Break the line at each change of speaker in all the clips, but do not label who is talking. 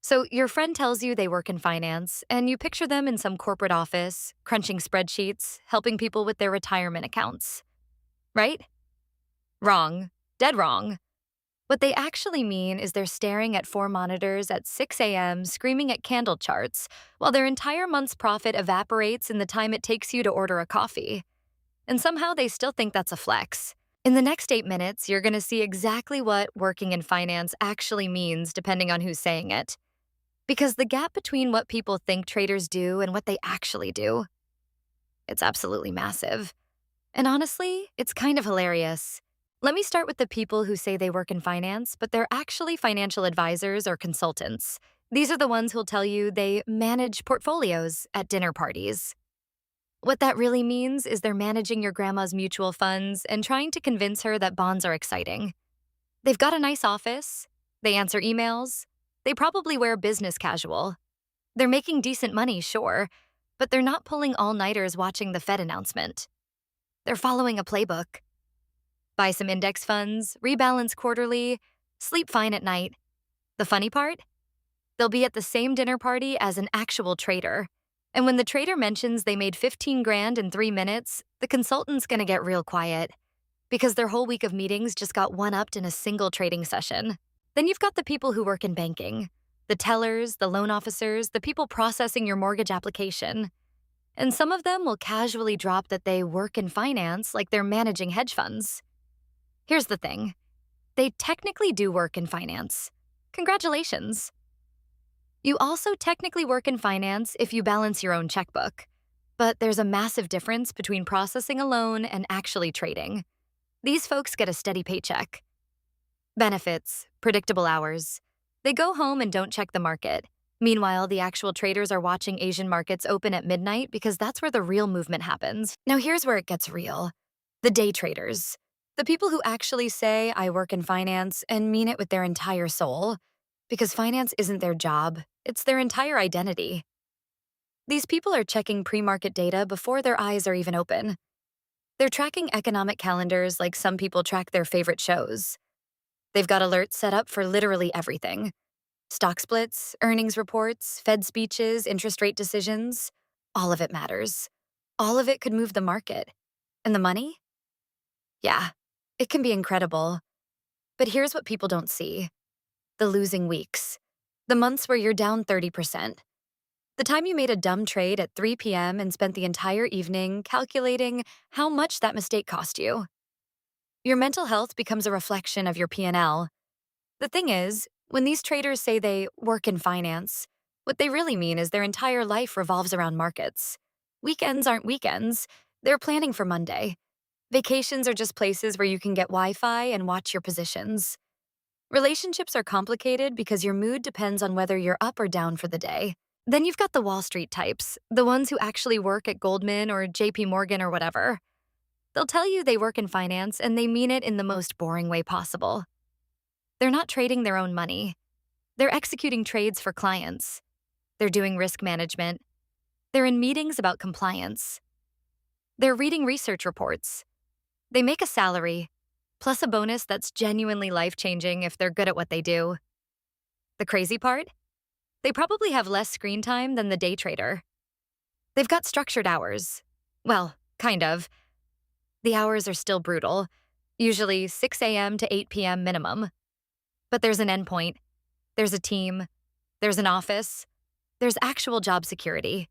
So, your friend tells you they work in finance, and you picture them in some corporate office, crunching spreadsheets, helping people with their retirement accounts. Right? Wrong. Dead wrong. What they actually mean is they're staring at four monitors at 6 a.m., screaming at candle charts, while their entire month's profit evaporates in the time it takes you to order a coffee. And somehow they still think that's a flex. In the next 8 minutes, you're going to see exactly what working in finance actually means, depending on who's saying it. Because the gap between what people think traders do and what they actually do, it's absolutely massive. And honestly, it's kind of hilarious. Let me start with the people who say they work in finance, but they're actually financial advisors or consultants. These are the ones who'll tell you they manage portfolios at dinner parties. What that really means is they're managing your grandma's mutual funds and trying to convince her that bonds are exciting. They've got a nice office, they answer emails, they probably wear business casual. They're making decent money, sure, but they're not pulling all-nighters watching the Fed announcement. They're following a playbook. Buy some index funds, rebalance quarterly, sleep fine at night. The funny part? They'll be at the same dinner party as an actual trader. And when the trader mentions they made 15 grand in 3 minutes, the consultant's gonna get real quiet because their whole week of meetings just got one-upped in a single trading session. Then you've got the people who work in banking, the tellers, the loan officers, the people processing your mortgage application. And some of them will casually drop that they work in finance like they're managing hedge funds. Here's the thing. They technically do work in finance. Congratulations. You also technically work in finance if you balance your own checkbook. But there's a massive difference between processing a loan and actually trading. These folks get a steady paycheck. Benefits, predictable hours. They go home and don't check the market. Meanwhile, the actual traders are watching Asian markets open at midnight because that's where the real movement happens. Now here's where it gets real. The day traders. The people who actually say, I work in finance, and mean it with their entire soul. Because finance isn't their job, it's their entire identity. These people are checking pre-market data before their eyes are even open. They're tracking economic calendars like some people track their favorite shows. They've got alerts set up for literally everything. Stock splits, earnings reports, Fed speeches, interest rate decisions. All of it matters. All of it could move the market. And the money? Yeah, it can be incredible. But here's what people don't see. The losing weeks. The months where you're down 30%. The time you made a dumb trade at 3 p.m. and spent the entire evening calculating how much that mistake cost you. Your mental health becomes a reflection of your P&L. The thing is, when these traders say they work in finance, what they really mean is their entire life revolves around markets. Weekends aren't weekends. They're planning for Monday. Vacations are just places where you can get Wi-Fi and watch your positions. Relationships are complicated because your mood depends on whether you're up or down for the day. Then you've got the Wall Street types, the ones who actually work at Goldman or JP Morgan or whatever. They'll tell you they work in finance and they mean it in the most boring way possible. They're not trading their own money. They're executing trades for clients. They're doing risk management. They're in meetings about compliance. They're reading research reports. They make a salary, plus a bonus that's genuinely life-changing if they're good at what they do. The crazy part? They probably have less screen time than the day trader. They've got structured hours. Well, kind of. The hours are still brutal, usually 6 a.m. to 8 p.m. minimum. But there's an endpoint. There's a team. There's an office. There's actual job security.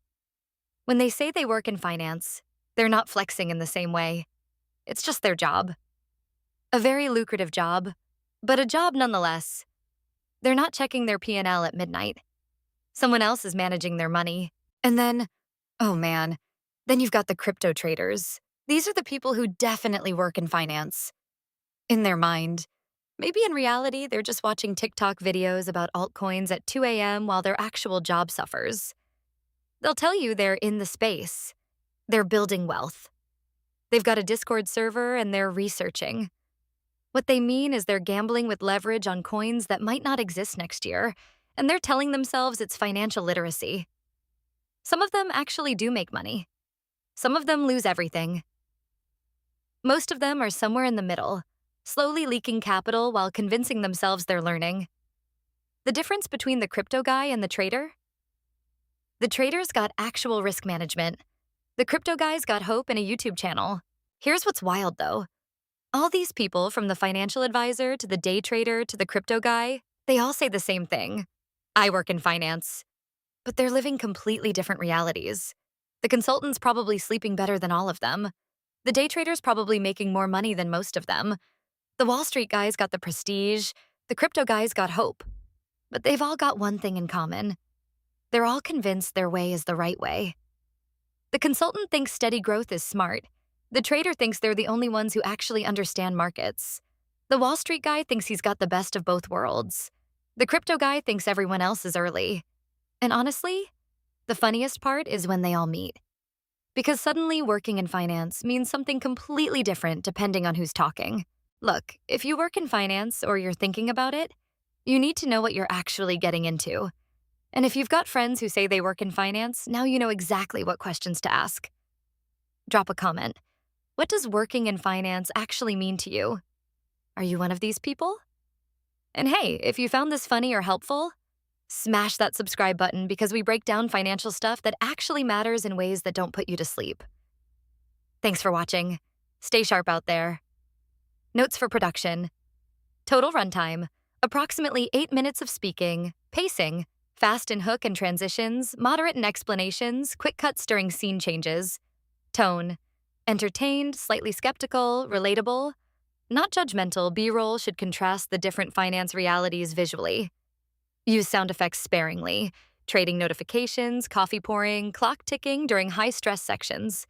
When they say they work in finance, they're not flexing in the same way. It's just their job. A very lucrative job, but a job nonetheless. They're not checking their P&L at midnight. Someone else is managing their money. And then, oh man, then you've got the crypto traders. These are the people who definitely work in finance. In their mind. Maybe in reality, they're just watching TikTok videos about altcoins at 2 a.m. while their actual job suffers. They'll tell you they're in the space. They're building wealth. They've got a Discord server and they're researching. What they mean is they're gambling with leverage on coins that might not exist next year, and they're telling themselves it's financial literacy. Some of them actually do make money. Some of them lose everything. Most of them are somewhere in the middle, slowly leaking capital while convincing themselves they're learning. The difference between the crypto guy and the trader? The trader's got actual risk management. The crypto guy's got hope and a YouTube channel. Here's what's wild though. All these people, from the financial advisor to the day trader to the crypto guy, they all say the same thing. I work in finance. But they're living completely different realities. The consultant's probably sleeping better than all of them. The day trader's probably making more money than most of them. The Wall Street guy's got the prestige. The crypto guy's got hope. But they've all got one thing in common. They're all convinced their way is the right way. The consultant thinks steady growth is smart. The trader thinks they're the only ones who actually understand markets. The Wall Street guy thinks he's got the best of both worlds. The crypto guy thinks everyone else is early. And honestly, the funniest part is when they all meet. Because suddenly working in finance means something completely different depending on who's talking. Look, if you work in finance or you're thinking about it, you need to know what you're actually getting into. And if you've got friends who say they work in finance, now you know exactly what questions to ask. Drop a comment. What does working in finance actually mean to you? Are you one of these people? And hey, if you found this funny or helpful, smash that subscribe button because we break down financial stuff that actually matters in ways that don't put you to sleep. Thanks for watching. Stay sharp out there. Notes for production. Total runtime, approximately 8 minutes of speaking, pacing, fast in hook and transitions, moderate in explanations, quick cuts during scene changes. Tone, entertained, slightly skeptical, relatable. Not judgmental, B-roll should contrast the different finance realities visually. Use sound effects sparingly, trading notifications, coffee pouring, clock ticking during high-stress sections.